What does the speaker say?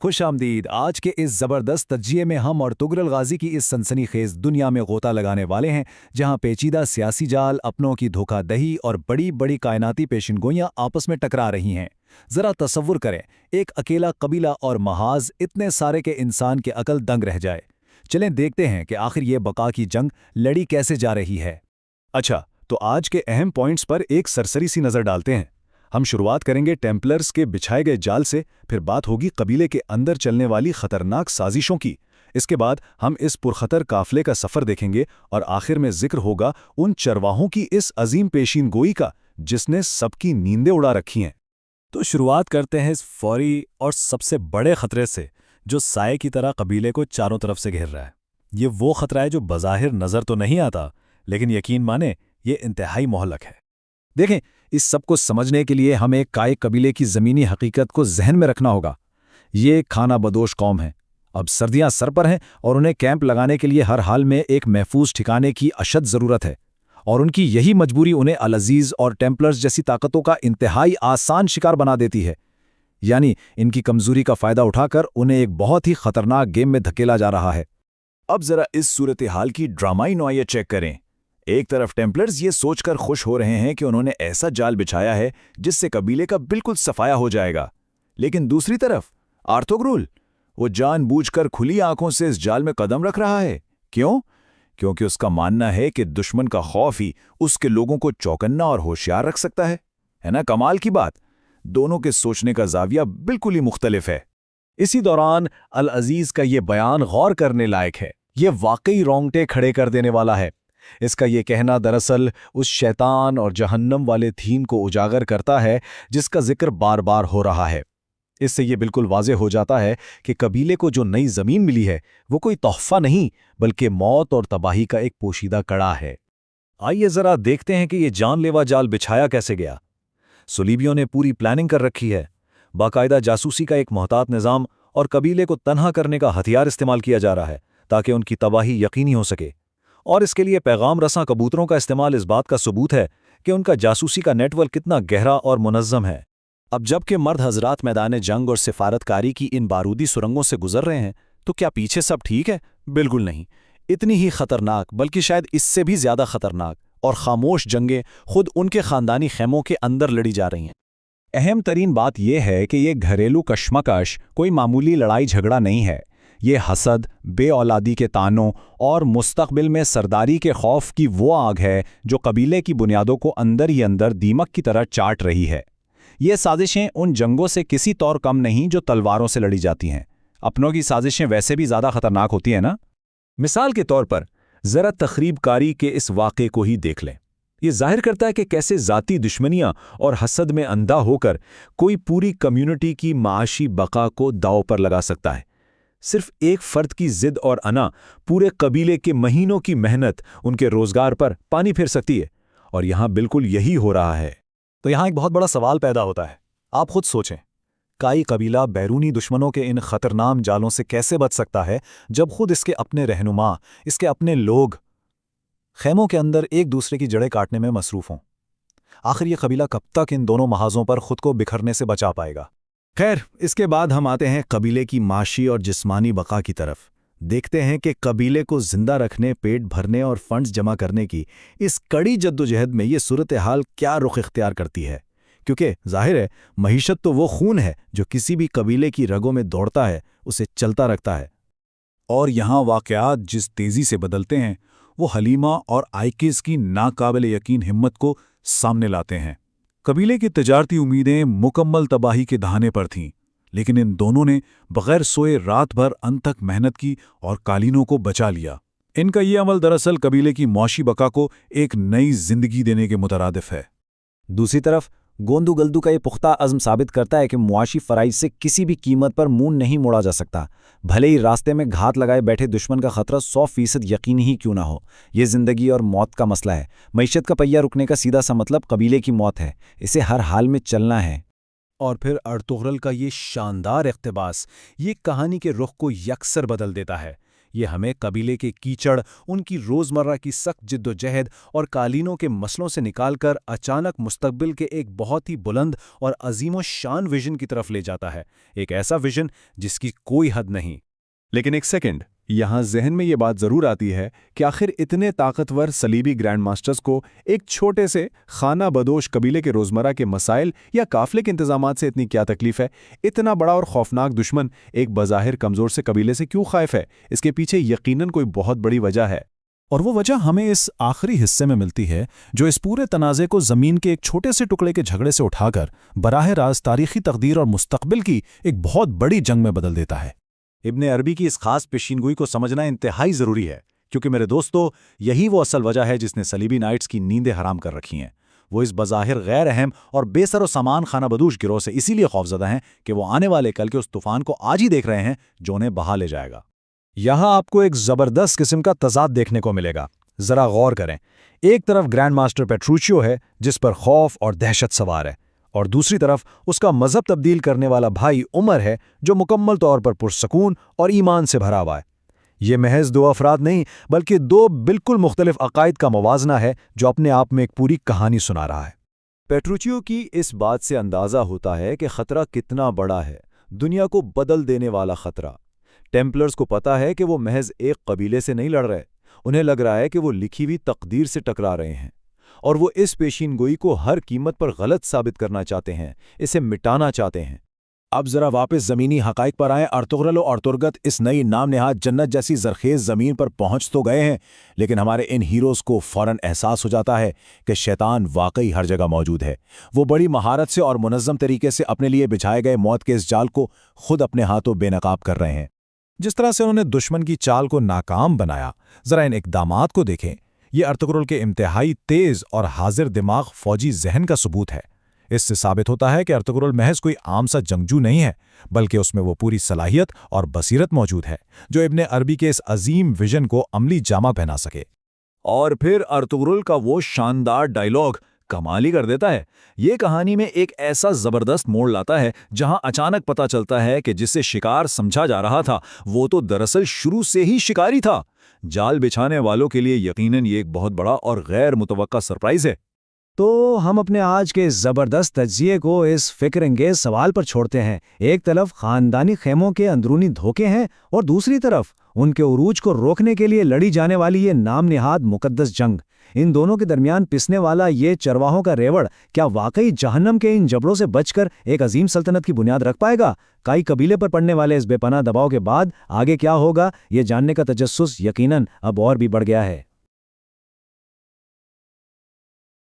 खुश आमदीद। आज के इस ज़बरदस्त तज्जिये में हम और तुगरल गाजी की इस सनसनी खेज दुनिया में गोता लगाने वाले हैं, जहां पेचीदा सियासी जाल, अपनों की धोखाधही और बड़ी बड़ी कायनाती पेशिनगोइयां आपस में टकरा रही हैं। ज़रा तसव्वुर करें, एक अकेला कबीला और महाज इतने सारे के इंसान के अकल दंग रह जाए। चलें देखते हैं कि आखिर ये बका की जंग लड़ी कैसे जा रही है। अच्छा, तो आज के अहम पॉइंट्स पर एक सरसरी सी नज़र डालते हैं। हम शुरुआत करेंगे टेम्पलर्स के बिछाए गए जाल से, फिर बात होगी कबीले के अंदर चलने वाली खतरनाक साजिशों की। इसके बाद हम इस पुरखतर काफले का सफ़र देखेंगे और आखिर में जिक्र होगा उन चरवाहों की इस अजीम पेशीन गोई का जिसने सबकी नींदें उड़ा रखी हैं। तो शुरुआत करते हैं इस फौरी और सबसे बड़े खतरे से, जो साए की तरह कबीले को चारों तरफ से घेर रहा है। ये वो खतरा है जो बज़ाहिर नज़र तो नहीं आता, लेकिन यकीन माने ये इंतहाई मोहलक है। देखें, इस सब को समझने के लिए हमें काए कबीले की ज़मीनी हकीकत को जहन में रखना होगा। ये खाना बदोश कौम है। अब सर्दियां सर पर हैं और उन्हें कैंप लगाने के लिए हर हाल में एक महफूज ठिकाने की अशद ज़रूरत है, और उनकी यही मजबूरी उन्हें अल अज़ीज़ और टेम्पलर्स जैसी ताकतों का इंतहाई आसान शिकार बना देती है। यानी इनकी कमज़ोरी का फ़ायदा उठाकर उन्हें एक बहुत ही ख़तरनाक गेम में धकेला जा रहा है। अब ज़रा इस सूरत हाल की ड्रामाई नौइयत चेक करें। एक तरफ टेम्पलर्स ये सोचकर खुश हो रहे हैं कि उन्होंने ऐसा जाल बिछाया है जिससे कबीले का बिल्कुल सफाया हो जाएगा, लेकिन दूसरी तरफ आर्थोग्रुल वो जानबूझकर खुली आंखों से इस जाल में कदम रख रहा है। क्यों? क्योंकि उसका मानना है कि दुश्मन का खौफ ही उसके लोगों को चौकन्ना और होशियार रख सकता है ना? कमाल की बात, दोनों के सोचने का जाविया बिल्कुल ही मुख्तलिफ है। इसी दौरान अल अज़ीज़ का ये बयान गौर करने लायक है। ये वाकई रोंगटे खड़े कर देने वाला है। इसका ये कहना दरअसल उस शैतान और जहन्नम वाले थीम को उजागर करता है जिसका जिक्र बार बार हो रहा है। इससे ये बिल्कुल वाज़ेह हो जाता है कि कबीले को जो नई ज़मीन मिली है वो कोई तोहफ़ा नहीं, बल्कि मौत और तबाही का एक पोशीदा कड़ा है। आइए ज़रा देखते हैं कि ये जानलेवा जाल बिछाया कैसे गया। सुलीबियों ने पूरी प्लानिंग कर रखी है। बाकायदा जासूसी का एक मोहतात निज़ाम और कबीले को तन्हा करने का हथियार इस्तेमाल किया जा रहा है ताकि उनकी तबाही यकीनी हो सके। और इसके लिए पैगाम रसां कबूतरों का इस्तेमाल इस बात का सबूत है कि उनका जासूसी का नेटवर्क कितना गहरा और मुनज़्ज़म है। अब जबकि मर्द हजरात मैदान जंग और सिफारतकारी की इन बारूदी सुरंगों से गुजर रहे हैं, तो क्या पीछे सब ठीक है? बिल्कुल नहीं। इतनी ही खतरनाक, बल्कि शायद इससे भी ज्यादा खतरनाक और खामोश जंगें खुद उनके खानदानी खेमों के अंदर लड़ी जा रही हैं। अहम तरीन बात यह है कि यह घरेलू कशमकश कोई मामूली लड़ाई झगड़ा नहीं है। ये हसद, बेऔलादी के तानों और मुस्तकबिल में सरदारी के खौफ की वो आग है जो कबीले की बुनियादों को अंदर ही अंदर दीमक की तरह चाट रही है। ये साजिशें उन जंगों से किसी तौर कम नहीं जो तलवारों से लड़ी जाती हैं। अपनों की साजिशें वैसे भी ज़्यादा खतरनाक होती हैं ना। मिसाल के तौर पर ज़रा तखरीबकारी के इस वाक़े को ही देख लें। ये जाहिर करता है कि कैसे ज़ाती दुश्मनियाँ और हसद में अंधा होकर कोई पूरी कम्युनिटी की माशी बका को दांव पर लगा सकता है। सिर्फ एक फर्द की जिद और अना पूरे कबीले के महीनों की मेहनत, उनके रोजगार पर पानी फेर सकती है, और यहां बिल्कुल यही हो रहा है। तो यहां एक बहुत बड़ा सवाल पैदा होता है। आप खुद सोचें, काई कबीला बैरूनी दुश्मनों के इन खतरनाक जालों से कैसे बच सकता है जब खुद इसके अपने रहनुमा, इसके अपने लोग खेमों के अंदर एक दूसरे की जड़ें काटने में मसरूफ हों? आखिर ये कबीला कब तक इन दोनों महाजों पर खुद को बिखरने से बचा पाएगा? खैर, इसके बाद हम आते हैं कबीले की माशी और जिस्मानी बका की तरफ। देखते हैं कि कबीले को जिंदा रखने, पेट भरने और फंड्स जमा करने की इस कड़ी जद्दोजहद में ये सूरत हाल क्या रुख इख्तियार करती है। क्योंकि जाहिर है, महीशत तो वो खून है जो किसी भी कबीले की रगों में दौड़ता है, उसे चलता रखता है। और यहाँ वाक़यात जिस तेज़ी से बदलते हैं, वो हलीमा और आइकिस की नाकाबिल यकीन हिम्मत को सामने लाते हैं। कबीले की तजारती उम्मीदें मुकम्मल तबाही के दहाने पर थीं, लेकिन इन दोनों ने बग़ैर सोए रात भर अनथक मेहनत की और कालीनों को बचा लिया। इनका ये अमल दरअसल कबीले की मौशी बका को एक नई जिंदगी देने के मुतरादिफ है। दूसरी तरफ गोंदू गल्दू का ये पुख्ता अज़्म साबित करता है कि मुआशी फ़राइज़ से किसी भी कीमत पर मुंह नहीं मोड़ा जा सकता, भले ही रास्ते में घात लगाए बैठे दुश्मन का खतरा 100% यकीनी ही क्यों ना हो। ये ज़िंदगी और मौत का मसला है। मईशत का पहिया रुकने का सीधा सा मतलब कबीले की मौत है। इसे हर हाल में चलना है। और फिर अर्तुगरुल का ये शानदार इक़्तिबास ये कहानी के रुख को यकसर बदल देता है। یہ ہمیں قبیلے کے کیچڑ، ان کی روزمرہ کی سخت جدوجہد اور قالینوں کے مسئلوں سے نکال کر اچانک مستقبل کے ایک بہت ہی بلند اور عظیم و شان ویژن کی طرف لے جاتا ہے، ایک ایسا ویژن جس کی کوئی حد نہیں۔ لیکن ایک سیکنڈ، یہاں ذہن میں یہ بات ضرور آتی ہے کہ آخر اتنے طاقتور صلیبی گرینڈ ماسٹرز کو ایک چھوٹے سے خانہ بدوش قبیلے کے روزمرہ کے مسائل یا قافلے کے انتظامات سے اتنی کیا تکلیف ہے؟ اتنا بڑا اور خوفناک دشمن ایک بظاہر کمزور سے قبیلے سے کیوں خائف ہے؟ اس کے پیچھے یقیناً کوئی بہت بڑی وجہ ہے، اور وہ وجہ ہمیں اس آخری حصے میں ملتی ہے جو اس پورے تنازع کو زمین کے ایک چھوٹے سے ٹکڑے کے جھگڑے سے اٹھا کر براہ راست تاریخی تقدیر اور مستقبل کی ایک بہت بڑی جنگ میں بدل دیتا ہے۔ ابن عربی کی اس خاص پیشینگوئی کو سمجھنا انتہائی ضروری ہے، کیونکہ میرے دوستو، یہی وہ اصل وجہ ہے جس نے صلیبی نائٹس کی نیندیں حرام کر رکھی ہیں۔ وہ اس بظاہر غیر اہم اور بے سر و سامان خانہ بدوش گروہ سے اسی لیے خوفزدہ ہیں کہ وہ آنے والے کل کے اس طوفان کو آج ہی دیکھ رہے ہیں جو انہیں بہا لے جائے گا۔ یہاں آپ کو ایک زبردست قسم کا تضاد دیکھنے کو ملے گا، ذرا غور کریں۔ ایک طرف گرینڈ ماسٹر پیٹروچیو ہے جس پر خوف اور دہشت سوار ہے، اور دوسری طرف اس کا مذہب تبدیل کرنے والا بھائی عمر ہے جو مکمل طور پر پرسکون اور ایمان سے بھرا ہوا ہے۔ یہ محض دو افراد نہیں بلکہ دو بالکل مختلف عقائد کا موازنہ ہے جو اپنے آپ میں ایک پوری کہانی سنا رہا ہے۔ پیٹروچیو کی اس بات سے اندازہ ہوتا ہے کہ خطرہ کتنا بڑا ہے، دنیا کو بدل دینے والا خطرہ۔ ٹیمپلرز کو پتا ہے کہ وہ محض ایک قبیلے سے نہیں لڑ رہے، انہیں لگ رہا ہے کہ وہ لکھی ہوئی تقدیر سے ٹکرا رہے ہیں، اور وہ اس پیشین گوئی کو ہر قیمت پر غلط ثابت کرنا چاہتے ہیں، اسے مٹانا چاہتے ہیں۔ اب ذرا واپس زمینی حقائق پر آئیں۔ ارطغرل و ارطغرل اس نئی نام نہاد جنت جیسی زرخیز زمین پر پہنچ تو گئے ہیں، لیکن ہمارے ان ہیروز کو فوراً احساس ہو جاتا ہے کہ شیطان واقعی ہر جگہ موجود ہے۔ وہ بڑی مہارت سے اور منظم طریقے سے اپنے لیے بچھائے گئے موت کے اس جال کو خود اپنے ہاتھوں بے نقاب کر رہے ہیں۔ جس طرح سے انہوں نے دشمن کی چال کو ناکام بنایا، ذرا ان اقدامات کو دیکھیں۔ یہ ارطغرل کے انتہائی تیز اور حاضر دماغ فوجی ذہن کا ثبوت ہے۔ اس سے ثابت ہوتا ہے کہ ارطغرل محض کوئی عام سا جنگجو نہیں ہے، بلکہ اس میں وہ پوری صلاحیت اور بصیرت موجود ہے جو ابن عربی کے اس عظیم ویژن کو عملی جامہ پہنا سکے۔ اور پھر ارطغرل کا وہ شاندار ڈائیلاگ کمال ہی کر دیتا ہے۔ یہ کہانی میں ایک ایسا زبردست موڑ لاتا ہے جہاں اچانک پتہ چلتا ہے کہ جسے شکار سمجھا جا رہا تھا وہ تو دراصل شروع سے ہی شکاری تھا۔ جال بچھانے والوں کے لیے یقیناً یہ ایک بہت بڑا اور غیر متوقع سرپرائز ہے۔ تو ہم اپنے آج کے اس زبردست تجزیے کو اس فکر انگیز سوال پر چھوڑتے ہیں۔ ایک طرف خاندانی خیموں کے اندرونی دھوکے ہیں اور دوسری طرف ان کے عروج کو روکنے کے لیے لڑی جانے والی یہ نام نہاد مقدس جنگ۔ ان دونوں کے درمیان پسنے والا یہ چرواہوں کا ریوڑ کیا واقعی جہنم کے ان جبڑوں سے بچ کر ایک عظیم سلطنت کی بنیاد رکھ پائے گا؟ کئی قبیلے پر پڑنے والے اس بے پناہ دباؤ کے بعد آگے کیا ہوگا، یہ جاننے کا تجسس یقیناً اب اور بھی بڑھ گیا ہے۔